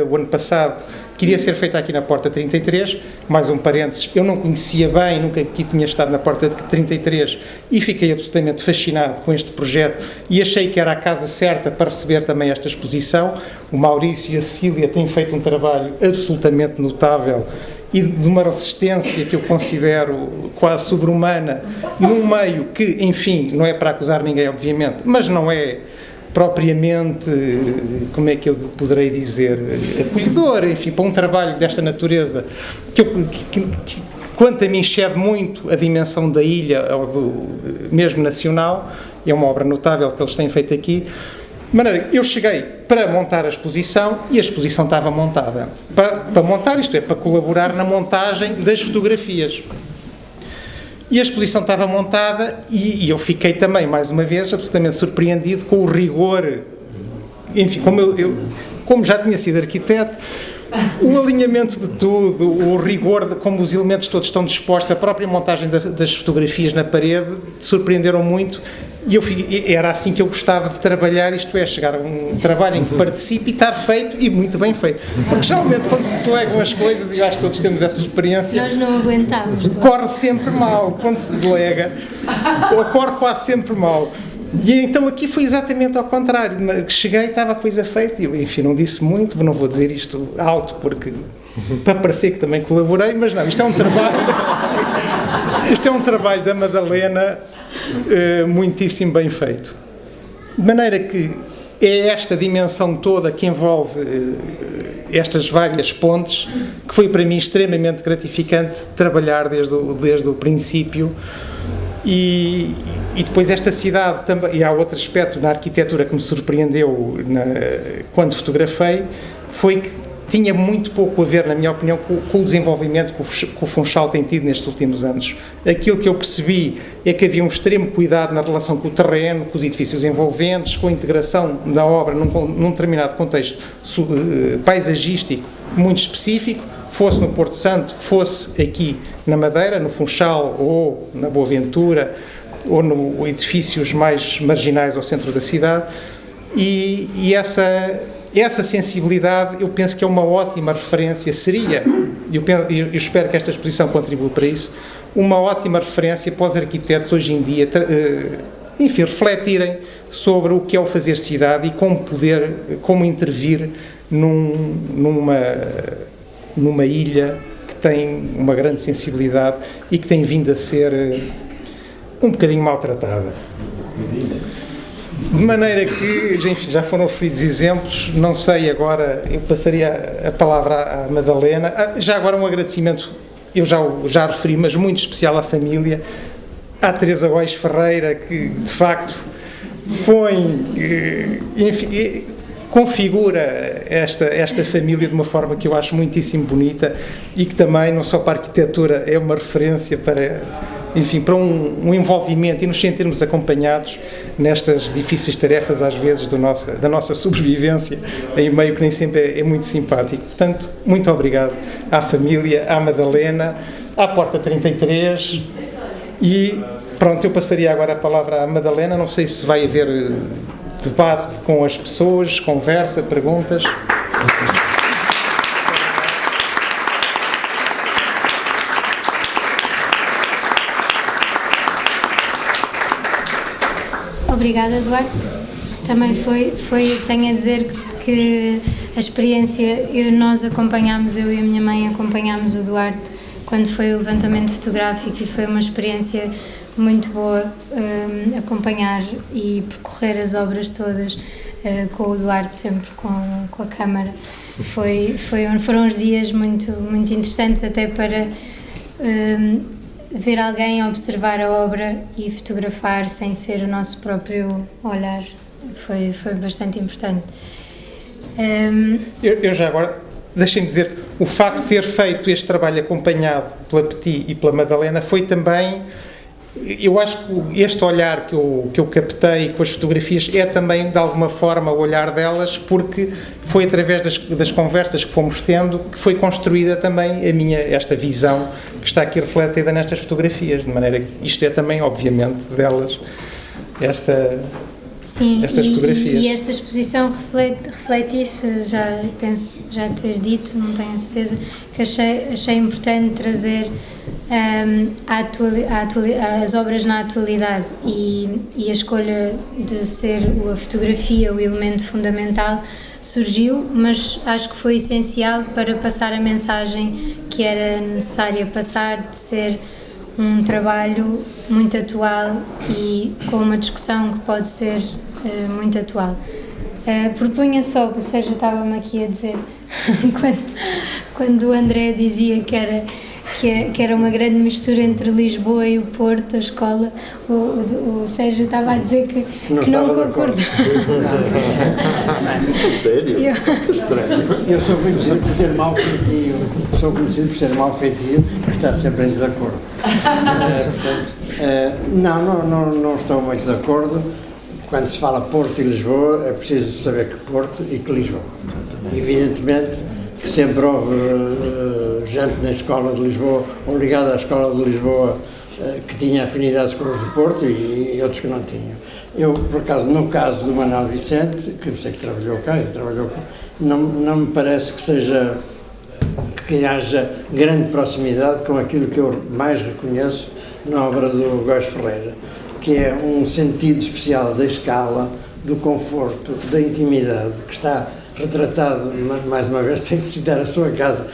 o ano passado, que iria ser feita aqui na Porta 33, mais um parênteses, eu não conhecia bem, nunca aqui tinha estado na Porta 33 e fiquei absolutamente fascinado com este projeto e achei que era a casa certa para receber também esta exposição. O Maurício e a Cecília têm feito um trabalho absolutamente notável e de uma resistência que eu considero quase sobre-humana, num meio que, enfim, não é para acusar ninguém, obviamente, mas não é propriamente, como é que eu poderei dizer, acolhedor, enfim, para um trabalho desta natureza, que quanto a mim excede muito a dimensão da ilha, ou mesmo nacional, é uma obra notável que eles têm feito aqui. De maneira, eu cheguei para montar a exposição e a exposição estava montada. Para montar, isto é, para colaborar na montagem das fotografias. E a exposição estava montada e eu fiquei também, mais uma vez, absolutamente surpreendido com o rigor, enfim, como já tinha sido arquiteto, o alinhamento de tudo, o rigor de como os elementos todos estão dispostos, a própria montagem das fotografias na parede, surpreenderam muito. E era assim que eu gostava de trabalhar, isto é, chegar a um trabalho em que participe e estar feito e muito bem feito. Porque geralmente quando se delegam as coisas, e eu acho que todos temos essa experiência, nós não aguentamos. Corre sempre mal quando se delega, ou corre quase sempre mal. E então aqui foi exatamente ao contrário, cheguei e estava a coisa feita, e eu, enfim, não disse muito, não vou dizer isto alto, porque para parecer que também colaborei, mas não, isto é um trabalho da Madalena muitíssimo bem feito. De maneira que é esta dimensão toda que envolve estas várias pontes que foi para mim extremamente gratificante trabalhar desde o princípio. E depois esta cidade também, e há outro aspecto na arquitetura que me surpreendeu quando fotografei, foi que tinha muito pouco a ver, na minha opinião, com o desenvolvimento que o Funchal tem tido nestes últimos anos. Aquilo que eu percebi é que havia um extremo cuidado na relação com o terreno, com os edifícios envolventes, com a integração da obra num determinado contexto paisagístico muito específico, fosse no Porto Santo, fosse aqui na Madeira, no Funchal ou na Boa Ventura, ou no edifícios mais marginais ao centro da cidade, e essa sensibilidade eu penso que é uma ótima referência, seria, eu espero que esta exposição contribua para isso, uma ótima referência para os arquitetos hoje em dia, enfim, refletirem sobre o que é o fazer cidade e como intervir numa ilha que tem uma grande sensibilidade e que tem vindo a ser um bocadinho maltratada. De maneira que, enfim, já foram referidos exemplos, não sei agora, eu passaria a palavra à Madalena. Já agora um agradecimento, eu já referi, mas muito especial à família, à Teresa Góis Ferreira, que de facto enfim, configura esta família de uma forma que eu acho muitíssimo bonita e que também, não só para a arquitetura, é uma referência para, enfim, para um envolvimento e nos sentirmos acompanhados nestas difíceis tarefas, às vezes, da nossa sobrevivência, em meio que nem sempre é muito simpático. Portanto, muito obrigado à família, à Madalena, à Porta 33 e, pronto, eu passaria agora a palavra à Madalena, não sei se vai haver debate com as pessoas, conversa, perguntas. Obrigada, Duarte. Também tenho a dizer que a experiência, nós acompanhámos, eu e a minha mãe acompanhámos o Duarte quando foi o levantamento fotográfico e foi uma experiência muito boa acompanhar e percorrer as obras todas com o Duarte, sempre com a câmara. Foram uns dias muito, muito interessantes até para ver alguém observar a obra e fotografar sem ser o nosso próprio olhar. Foi bastante importante. Eu já agora, deixem-me dizer, o facto de ter feito este trabalho acompanhado pela Petit e pela Madalena foi também, eu acho que este olhar que eu captei com as fotografias é também de alguma forma o olhar delas, porque foi através das conversas que fomos tendo que foi construída também esta visão que está aqui refletida nestas fotografias, de maneira que isto é também obviamente delas, Sim, estas fotografias. E esta exposição reflete isso, penso já ter dito, não tenho a certeza, que achei importante trazer as obras na atualidade e a escolha de ser a fotografia o elemento fundamental surgiu, mas acho que foi essencial para passar a mensagem que era necessária passar, de ser um trabalho muito atual e com uma discussão que pode ser muito atual. Propunha só, o Sérgio estava-me aqui a dizer, quando o André dizia que era uma grande mistura entre Lisboa e o Porto, a escola, o Sérgio estava a dizer que não concordo. Sério? Estranho. Eu sou conhecido por ter mau feitio, por estar sempre em desacordo. Não estou muito de acordo. Quando se fala Porto e Lisboa, é preciso saber que Porto e que Lisboa. Evidentemente que sempre houve gente na escola de Lisboa, ou ligada à escola de Lisboa, que tinha afinidades com os do Porto e outros que não tinham. Eu, por acaso, no caso do Manuel Vicente, que eu sei que trabalhou cá, não me parece que haja grande proximidade com aquilo que eu mais reconheço na obra do Góis Ferreira, que é um sentido especial da escala, do conforto, da intimidade, que está retratado, mais uma vez tenho que citar a sua casa,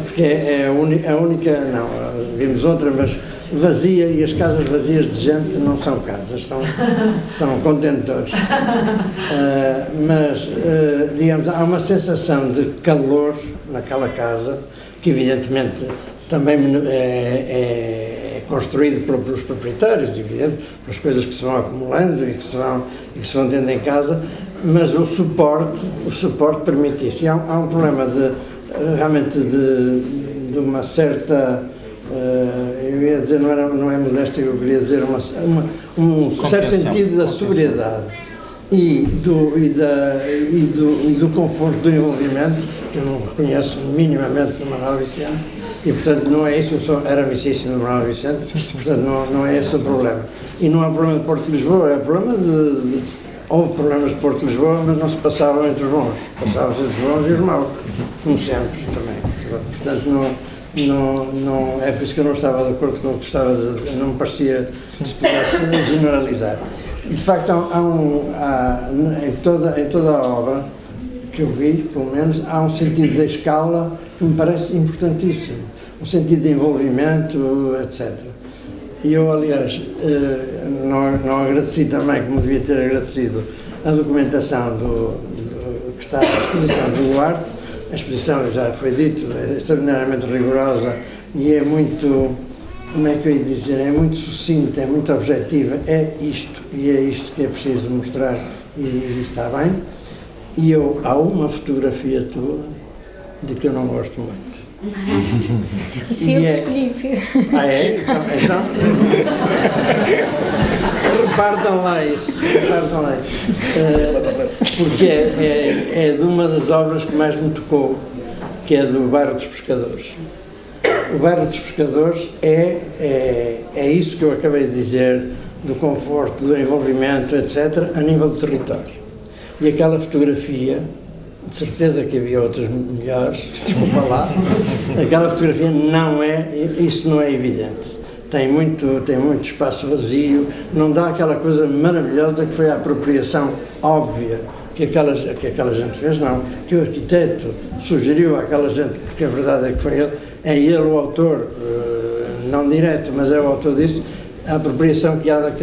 porque é a única, não, vimos outra, mas vazia, e as casas vazias de gente não são casas, são contentores. Digamos, há uma sensação de calor naquela casa, que evidentemente também é construído pelos proprietários, evidente, pelas coisas que se vão acumulando e que se vão tendo em casa, mas o suporte permite isso. E há um problema realmente de uma certa, eu ia dizer, não é modéstia, eu queria dizer um certo sentido da sobriedade e do conforto do envolvimento, que eu não reconheço minimamente no Manuel Vicente, e portanto não é isso, eu era amicíssimo do Manuel Vicente, portanto não é esse o problema. E não há problema de Porto de Lisboa, é problema houve problemas de Porto de Lisboa, mas não se passavam entre os bons, passavam-se entre os bons e os maus, como sempre também. Portanto, não, é por isso que eu não estava de acordo com o que tu estavas a dizer, não me parecia que se pudesse generalizar. De facto, em toda a obra que eu vi, pelo menos, há um sentido da escala que me parece importantíssimo, um sentido de envolvimento, etc. E eu, aliás, não agradeci também, como devia ter agradecido, a documentação que está à exposição do Duarte. A exposição, já foi dito, é extraordinariamente rigorosa e é muito, como é que eu ia dizer, é muito sucinta, é muito objetiva, é isto, e é isto que é preciso mostrar, e está bem. E há uma fotografia tua de que eu não gosto muito. Isso eu que escolhi. Ah, é? Então repartam lá isso. Porque é de uma das obras que mais me tocou, que é do Bairro dos Pescadores. O Bairro dos Pescadores é isso que eu acabei de dizer, do conforto, do envolvimento, etc., a nível do território. E aquela fotografia, de certeza que havia outras melhores, desculpa lá, aquela fotografia isso não é evidente. Tem muito espaço vazio, não dá aquela coisa maravilhosa que foi a apropriação óbvia que aquela gente fez, não. Que o arquiteto sugeriu àquela gente, porque a verdade é que foi ele, é ele o autor, não direto, mas é o autor disso, a apropriação que há daquele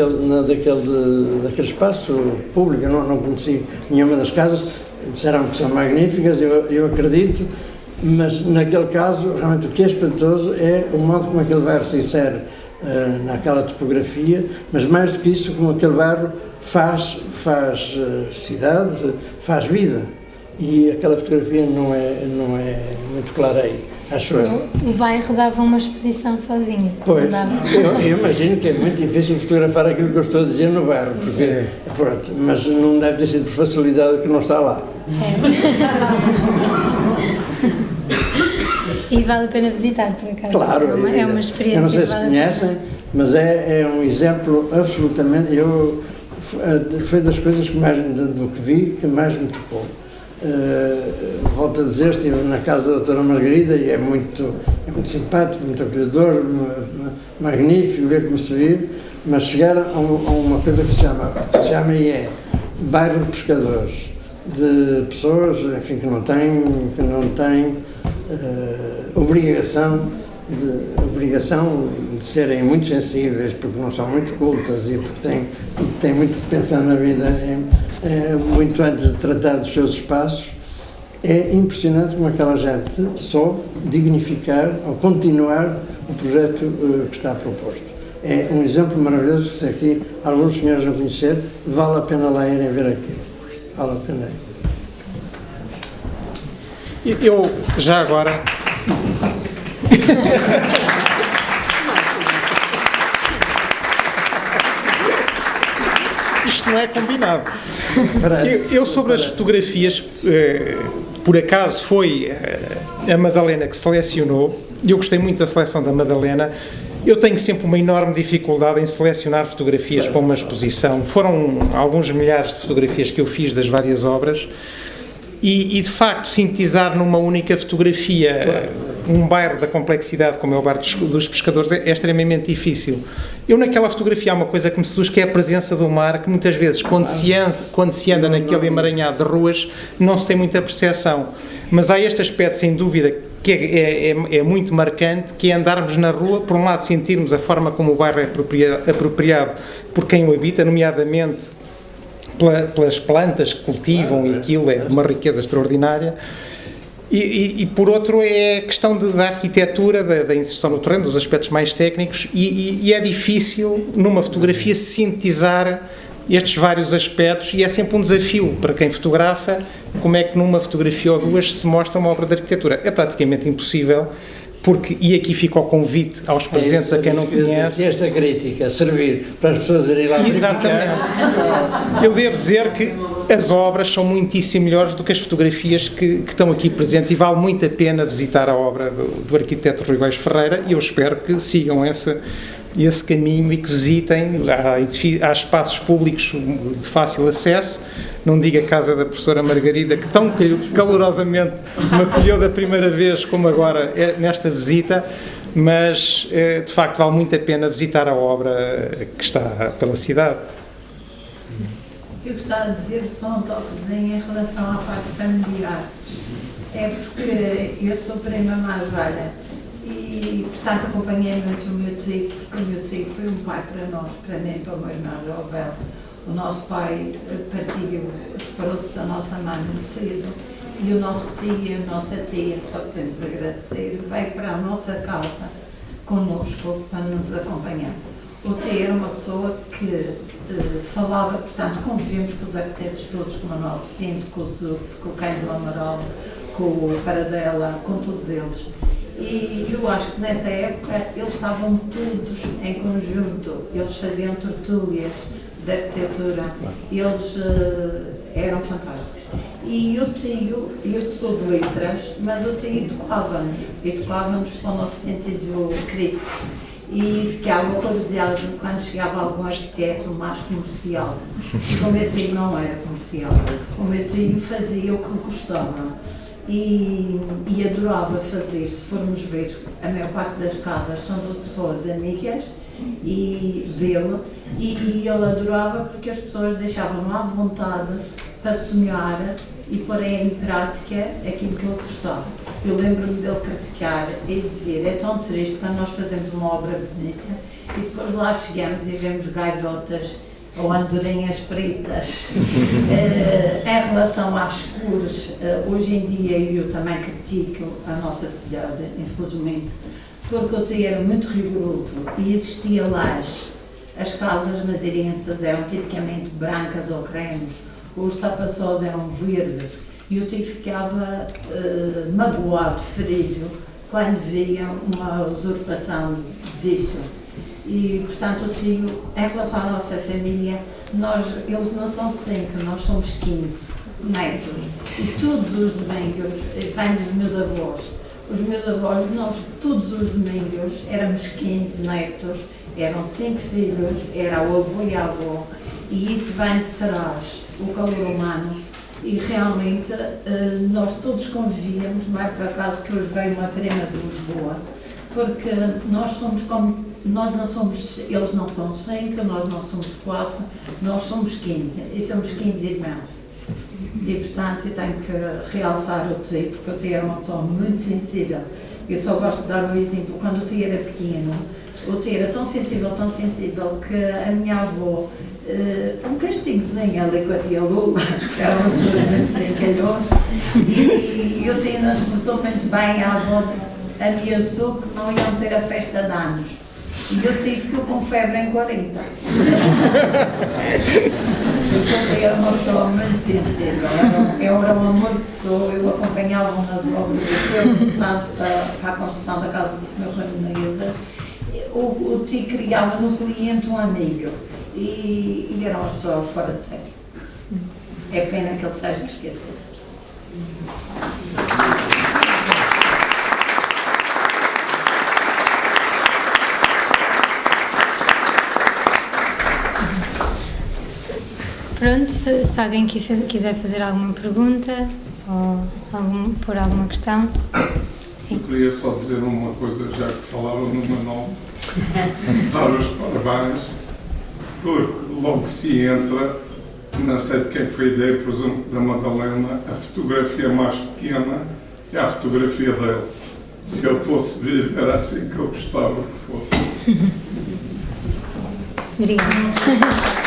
espaço público. Eu não conheci nenhuma das casas, disseram que são magníficas, eu acredito, mas naquele caso, realmente o que é espantoso é o modo como aquele bairro se insere naquela topografia, mas mais do que isso, como aquele bairro faz cidade, faz vida, e aquela fotografia não é muito clara aí, acho eu. O bairro dava uma exposição sozinho. Pois, eu imagino que é muito difícil fotografar aquilo que eu estou a dizer no bairro, porque, pronto, mas não deve ter sido por facilidade que não está lá. E vale a pena visitar, por acaso. Claro, é uma experiência. Eu não sei se conhecem, mas é um exemplo absolutamente. Foi das coisas que do que vi, que mais me tocou. Volto a dizer, estive na casa da doutora Margarida e é muito simpático, muito acolhedor, magnífico ver como se vive, mas chegar a uma coisa que se chama e é bairro de pescadores, de pessoas, enfim, que não têm obrigação de serem muito sensíveis, porque não são muito cultas e porque têm muito que pensar na vida muito antes de tratar dos seus espaços. É impressionante como aquela gente soube dignificar ou continuar o projeto que está proposto. É um exemplo maravilhoso que, se aqui alguns senhores não conhecer, vale a pena lá irem ver aquilo. Vale a pena ir. Eu, já agora... Isto não é combinado. Eu sobre as fotografias, por acaso foi a Madalena que selecionou, e eu gostei muito da seleção da Madalena. Eu tenho sempre uma enorme dificuldade em selecionar fotografias para uma exposição. Foram alguns milhares de fotografias que eu fiz das várias obras. E de facto, sintetizar numa única fotografia um bairro da complexidade como é o bairro dos Pescadores é extremamente difícil. Eu naquela fotografia há uma coisa que me seduz, que é a presença do mar, que muitas vezes quando se anda naquele emaranhado de ruas não se tem muita percepção, mas há este aspecto sem dúvida que é muito marcante, que é andarmos na rua, por um lado sentirmos a forma como o bairro é apropriado por quem o habita, nomeadamente pelas plantas que cultivam, e aquilo é de uma riqueza extraordinária, e por outro é a questão da arquitetura, da inserção no terreno, dos aspectos mais técnicos, e é difícil numa fotografia sintetizar estes vários aspectos, e é sempre um desafio para quem fotografa, como é que numa fotografia ou duas se mostra uma obra de arquitetura. É praticamente impossível, e aqui fica o convite aos presentes, a quem não conhece. Se esta crítica servir para as pessoas irem lá verificar. Exatamente. Eu devo dizer que as obras são muitíssimo melhores do que as fotografias que estão aqui presentes, e vale muito a pena visitar a obra do arquiteto Rui Góes Ferreira, e eu espero que sigam esse caminho e que visitem. Há espaços públicos de fácil acesso. Não digo a casa da professora Margarida, que tão calorosamente me acolheu da primeira vez como agora nesta visita, mas de facto vale muito a pena visitar a obra que está pela cidade. Eu gostava de dizer só um toquezinho em relação à parte familiar. É porque eu sou prima mais velha e, portanto, acompanhei muito o meu tio, porque o meu tio foi um pai para nós, para mim e para o meu irmão Jovel. O nosso pai partiu, separou-se da nossa mãe muito cedo, e o nosso tio e a nossa tia, só podemos agradecer, veio para a nossa casa connosco para nos acompanhar. O tio era uma pessoa que falava, portanto, convivíamos com os arquitetos todos, com o Manuel Vicente, com o Zuc, com o Caio do Amaral, com o Paradela, com todos eles. E eu acho que nessa época eles estavam todos em conjunto, eles faziam tertúlias de arquitetura, eles eram fantásticos. E o tio, eu sou de letras, mas o tio educava-nos para o nosso sentido crítico. E ficava horrorizado quando chegava algum arquiteto mais comercial. O meu tio não era comercial, o meu tio fazia o que gostava e adorava fazer. Se formos ver, a maior parte das casas são de pessoas amigas dele, e ele adorava porque as pessoas deixavam-no à vontade para sonhar e pôr em prática aquilo que ele gostava. Eu lembro-me dele criticar e dizer: é tão triste quando nós fazemos uma obra bonita e depois lá chegamos e vemos gaivotas ou andorinhas pretas. Em relação às cores, hoje em dia eu também critico a nossa cidade, infelizmente, porque o tio era muito rigoroso e existia laje. As casas madeirenses eram tipicamente brancas ou cremes, os tapaçós eram verdes, e o tio ficava magoado, ferido, quando via uma usurpação disso. E, portanto, o tio, em relação à nossa família, eles não são 5, nós somos 15 netos. E todos os domingos, vêm dos meus avós. Os meus avós, nós todos os domingos éramos 15 netos, eram 5 filhos, era o avô e a avó, e isso vem de trás, o calor humano. E realmente nós todos convivíamos, não é por acaso que hoje veio uma prima de Lisboa, porque nós somos como, nós não somos, eles não são 5, nós não somos 4, nós somos 15, e somos 15 irmãos. E portanto eu tenho que realçar o tio, porque o tio era uma pessoa muito sensível. Eu só gosto de dar um exemplo, quando o tio era pequeno, o tio era tão sensível que a minha avó, um castigozinho ali com a tia Lula, que era uma senhora muito brincalhões, e o tio não se portou muito bem, a avó ameaçou que não iam ter a festa de anos. E eu ficou com febre em 40. Porque era uma pessoa muito sensível, eu era um amor de pessoa, eu acompanhava nas obras, eu começava para a construção da casa do Sr. Rui Menezes. O tio criava no cliente um amigo e era uma pessoa fora de série. É pena que ele seja esquecido. Pronto, se alguém quiser fazer alguma pergunta ou pôr alguma questão. Sim. Eu queria só dizer uma coisa, já que falaram no Manuel, dar os parabéns, porque logo se entra, não sei de quem foi a ideia, por exemplo, da Madalena, a fotografia mais pequena é a fotografia dele. Se ele fosse vir, era assim que eu gostava que fosse. Obrigada.